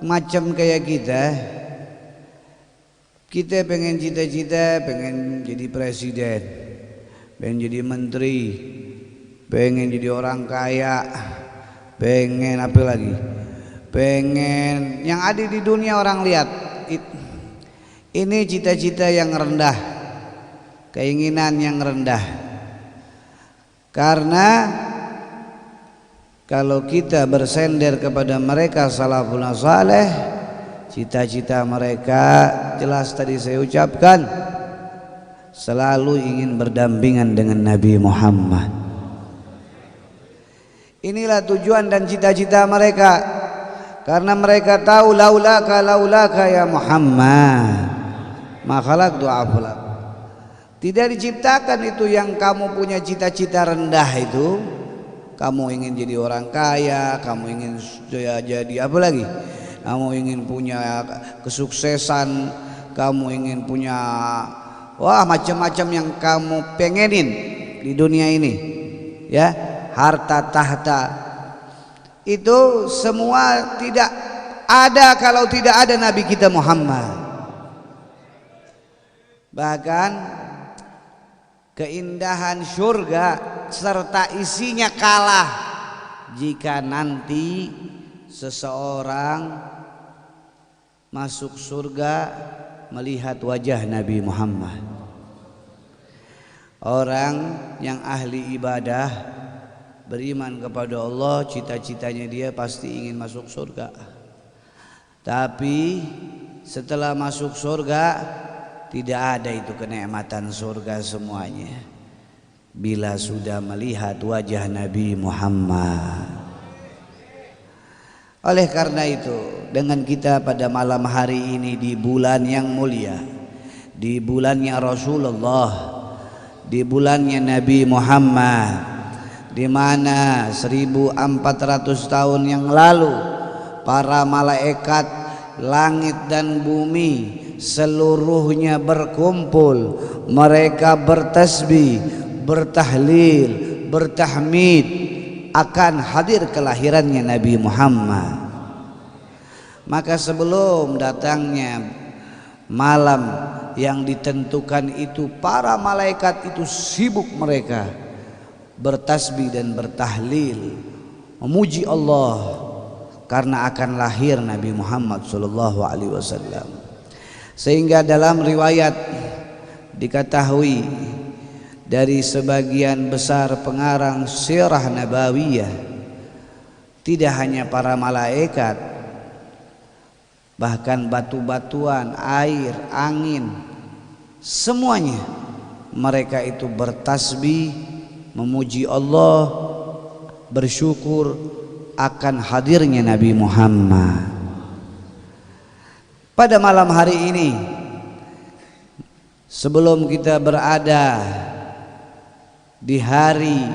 macam kayak kita pengen cita-cita pengen jadi presiden, pengen jadi menteri, pengen jadi orang kaya, pengen apa lagi, pengen yang ada di dunia orang lihat. Ini cita-cita yang rendah, keinginan yang rendah. Karena kalau kita bersender kepada mereka salafun saleh, cita-cita mereka jelas tadi saya ucapkan, selalu ingin berdampingan dengan Nabi Muhammad. Inilah tujuan dan cita-cita mereka, karena mereka tahu laulaka ya Muhammad ma khalaqtu aflak. Tidak diciptakan itu yang kamu punya cita-cita rendah itu. Kamu ingin jadi orang kaya, kamu ingin jadi apa lagi? Kamu ingin punya kesuksesan, kamu ingin punya macam-macam yang kamu pengenin di dunia ini. Ya, harta tahta. Itu semua tidak ada kalau tidak ada Nabi kita Muhammad. Bahkan keindahan surga serta isinya kalah jika nanti seseorang masuk surga melihat wajah Nabi Muhammad. Orang yang ahli ibadah beriman kepada Allah, cita-citanya dia pasti ingin masuk surga. Tapi setelah masuk surga tidak ada itu kenikmatan surga semuanya bila sudah melihat wajah Nabi Muhammad. Oleh karena itu, dengan kita pada malam hari ini di bulan yang mulia, di bulannya Rasulullah, di bulannya Nabi Muhammad, di mana 1400 tahun yang lalu para malaikat langit dan bumi seluruhnya berkumpul, mereka bertasbih, bertahlil, bertahmid akan hadir kelahirannya Nabi Muhammad. Maka sebelum datangnya malam yang ditentukan itu, para malaikat itu sibuk mereka bertasbih dan bertahlil, memuji Allah karena akan lahir Nabi Muhammad SAW. Sehingga dalam riwayat diketahui dari sebagian besar pengarang sirah nabawiyah, tidak hanya para malaikat, bahkan batu-batuan, air, angin, semuanya mereka itu bertasbih, memuji Allah, bersyukur akan hadirnya Nabi Muhammad. Pada malam hari ini, sebelum kita berada di hari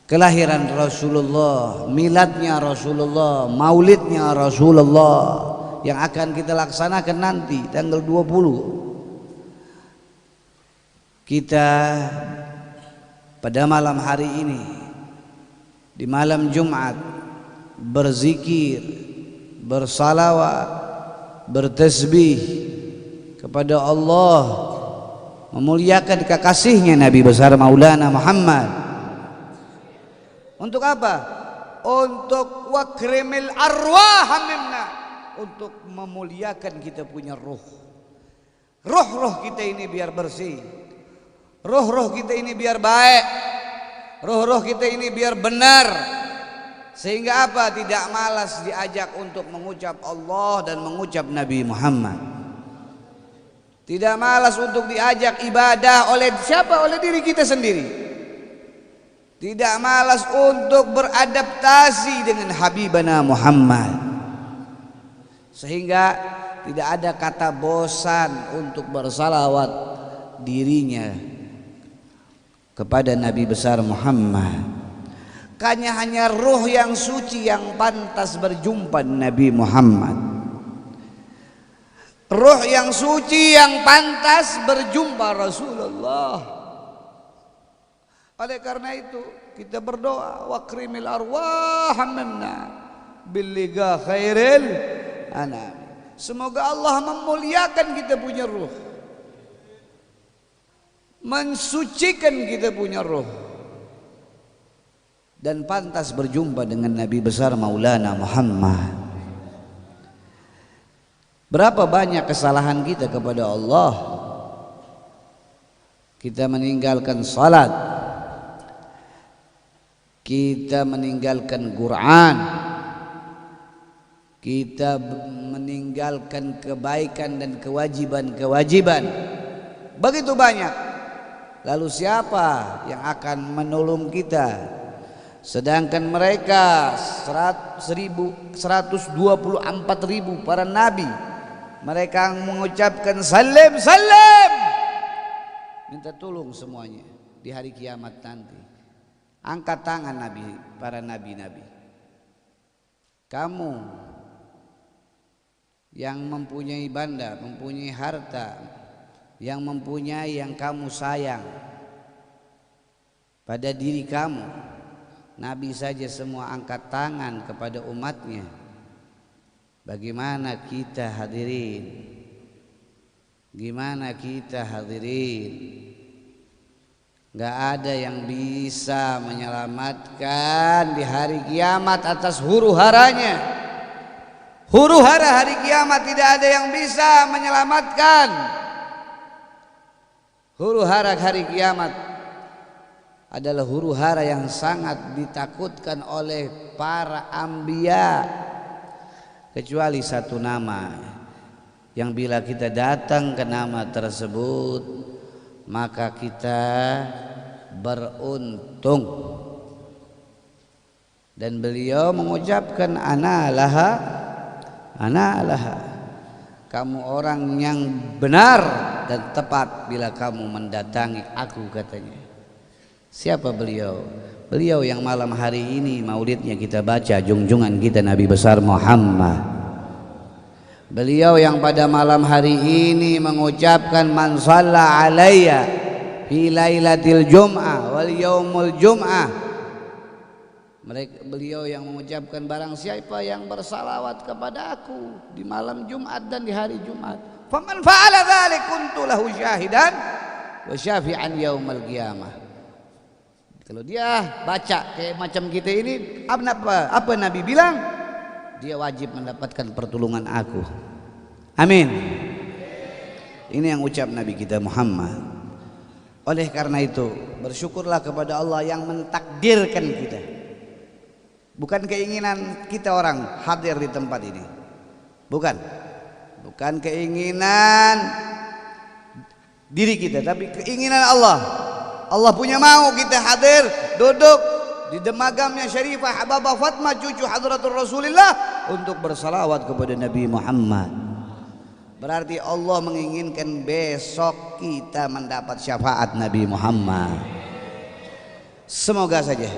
kelahiran Rasulullah, miladnya Rasulullah, maulidnya Rasulullah yang akan kita laksanakan nanti tanggal 20, kita pada malam hari ini di malam Jumat berzikir, bersalawat, bertasbih kepada Allah, memuliakan kekasihnya Nabi besar Maulana Muhammad. Untuk apa? Untuk wakrimil arwah minna, untuk memuliakan kita punya ruh. Ruh kita ini biar bersih, ruh kita ini biar baik, ruh kita ini biar benar. Sehingga apa? Tidak malas diajak untuk mengucap Allah dan mengucap Nabi Muhammad. Tidak malas untuk diajak ibadah oleh siapa? Oleh diri kita sendiri. Tidak malas untuk beradaptasi dengan Habibana Muhammad. Sehingga tidak ada kata bosan untuk bersalawat dirinya kepada Nabi besar Muhammad. Hanya ruh yang suci yang pantas berjumpa Nabi Muhammad. Ruh yang suci yang pantas berjumpa Rasulullah. Oleh karena itu kita berdoa, wakrimil arwah minna, billiga khairil anam. Semoga Allah memuliakan kita punya ruh, mensucikan kita punya ruh, dan pantas berjumpa dengan Nabi besar Maulana Muhammad. Berapa banyak kesalahan kita kepada Allah. Kita meninggalkan salat, kita meninggalkan Quran, kita meninggalkan kebaikan dan kewajiban-kewajiban begitu banyak. Lalu siapa yang akan menolong kita? Sedangkan mereka 124.000 para nabi, mereka mengucapkan salam salam, minta tolong semuanya di hari kiamat nanti. Angkat tangan nabi, para nabi-nabi. Kamu yang mempunyai banda, mempunyai harta, yang mempunyai yang kamu sayang pada diri kamu, Nabi saja semua angkat tangan kepada umatnya. Bagaimana kita hadirin? Gimana kita hadirin? Gak ada yang bisa menyelamatkan di hari kiamat atas huru haranya. Huru hara hari kiamat tidak ada yang bisa menyelamatkan. Huru hara hari kiamat adalah huru hara yang sangat ditakutkan oleh para anbiya, kecuali satu nama yang bila kita datang ke nama tersebut maka kita beruntung. Dan beliau mengucapkan ana laha, kamu orang yang benar dan tepat bila kamu mendatangi aku, katanya. Siapa beliau? Beliau yang malam hari ini maulidnya kita baca, junjungan kita Nabi besar Muhammad. Beliau yang pada malam hari ini mengucapkan man shalla alayya fi lailatil jum'ah wal yaumul jum'ah. Beliau yang mengucapkan barang siapa yang bersalawat kepada aku di malam Jumat dan di hari Jumat, faman fa'ala dzalik kuntu lahu syahidan wa syafi'an yaumal qiyamah. Kalau dia baca kayak macam kita ini, apa Nabi bilang? Dia wajib mendapatkan pertolongan aku. Amin. Ini yang ucap Nabi kita Muhammad. Oleh karena itu bersyukurlah kepada Allah yang mentakdirkan kita. Bukan keinginan kita orang hadir di tempat ini. Bukan keinginan diri kita, tapi keinginan Allah. Allah punya mau kita hadir, duduk di demagamnya Syarifah Hababah Fatmah cucu Hadratul Rasulullah untuk bersalawat kepada Nabi Muhammad. Berarti Allah menginginkan besok kita mendapat syafaat Nabi Muhammad. Semoga saja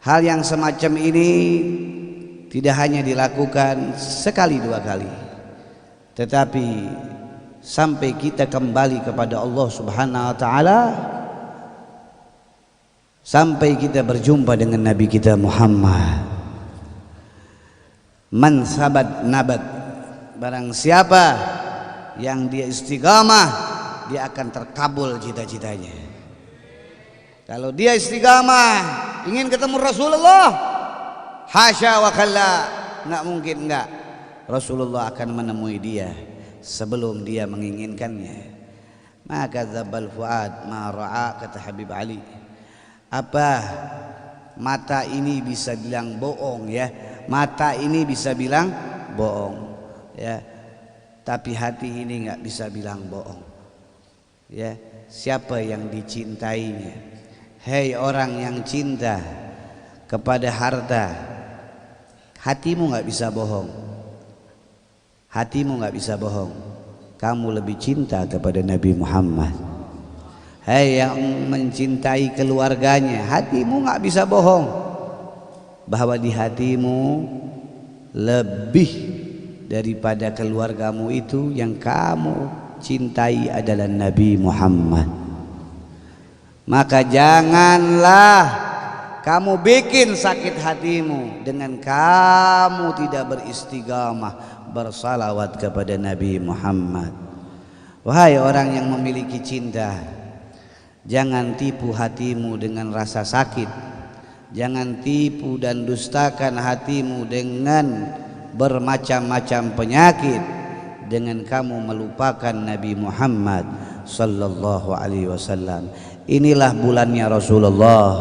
hal yang semacam ini tidak hanya dilakukan sekali dua kali, tetapi sampai kita kembali kepada Allah Subhanahu wa taala, sampai kita berjumpa dengan Nabi kita Muhammad. Man sabat nabat, barang siapa yang dia istiqamah, dia akan terkabul cita-citanya. Kalau dia istiqamah ingin ketemu Rasulullah, hasya wa kalla, enggak mungkin, enggak. Rasulullah akan menemui dia sebelum dia menginginkannya. Maka dzabal fuad ma ra'a, kata Habib Ali. Apa mata ini bisa bilang bohong, ya? Mata ini bisa bilang bohong, ya. Tapi hati ini enggak bisa bilang bohong. Ya, siapa yang dicintainya? Hei orang yang cinta kepada harta, hatimu nggak bisa bohong. Hatimu nggak bisa bohong. Kamu lebih cinta kepada Nabi Muhammad. Hei yang mencintai keluarganya, hatimu nggak bisa bohong bahwa di hatimu lebih daripada keluargamu itu yang kamu cintai adalah Nabi Muhammad. Maka janganlah kamu bikin sakit hatimu dengan kamu tidak beristiqamah bersalawat kepada Nabi Muhammad. Wahai orang yang memiliki cinta, jangan tipu hatimu dengan rasa sakit, jangan tipu dan dustakan hatimu dengan bermacam-macam penyakit dengan kamu melupakan Nabi Muhammad sallallahu alaihi wasallam. Inilah bulannya Rasulullah.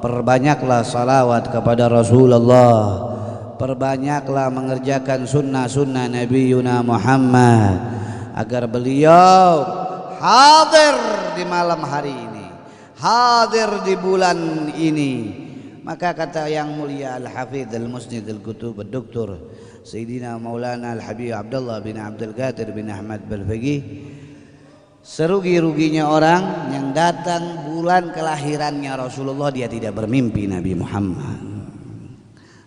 Perbanyaklah salawat kepada Rasulullah, perbanyaklah mengerjakan sunnah-sunnah Nabi Yuna Muhammad agar beliau hadir di malam hari ini, hadir di bulan ini. Maka kata yang mulia Al-Hafidh Al-Musnid Al-Kutub Al-Doktor Sayyidina Maulana Al-Habib Abdullah bin Abdul Qadir bin Ahmad Balfaqih, serugi-ruginya orang yang datang bulan kelahirannya Rasulullah dia tidak bermimpi Nabi Muhammad.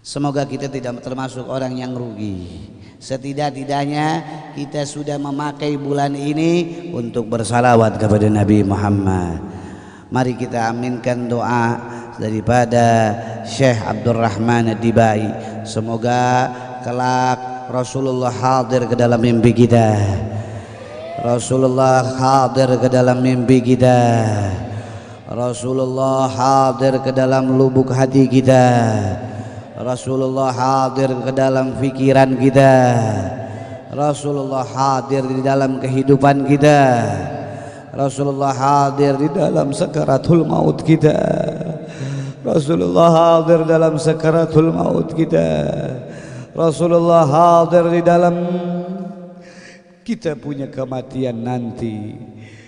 Semoga kita tidak termasuk orang yang rugi. Setidak-tidaknya kita sudah memakai bulan ini untuk bersalawat kepada Nabi Muhammad. Mari kita aminkan doa daripada Syekh Abdurrahman Ad-Dibai. Semoga kelak Rasulullah hadir ke dalam mimpi kita. Rasulullah hadir ke dalam mimpi kita. Rasulullah hadir ke dalam lubuk hati kita. Rasulullah hadir ke dalam pikiran kita. Rasulullah hadir di dalam kehidupan kita. Rasulullah hadir di dalam sakaratul maut kita. Rasulullah hadir dalam sakaratul maut kita. Rasulullah hadir di dalam kita punya kematian nanti,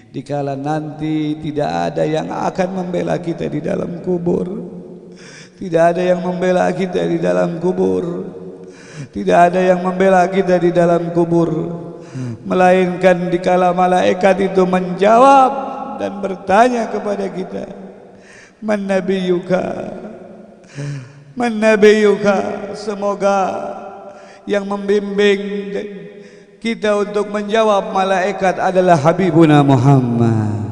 dikala nanti tidak ada yang akan membela kita di dalam kubur, tidak ada yang membela kita di dalam kubur, tidak ada yang membela kita di dalam kubur, melainkan dikala malaikat itu menjawab dan bertanya kepada kita, man nabiyuka, man nabiyuka. Semoga yang membimbing kita untuk menjawab malaikat adalah Habibuna Muhammad,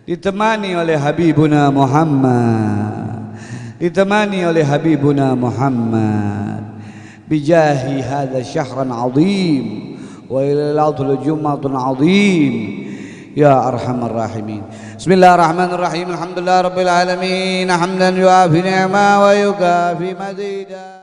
ditemani oleh Habibuna Muhammad, ditemani oleh Habibuna Muhammad. Bijahi hadha syahran azim wa ilal jum'atun azim ya arhamar rahimin. Bismillahirrahmanirrahim. Alhamdulillah rabbil alamin hamdan yuafi ni'ma wa yukafi mazida.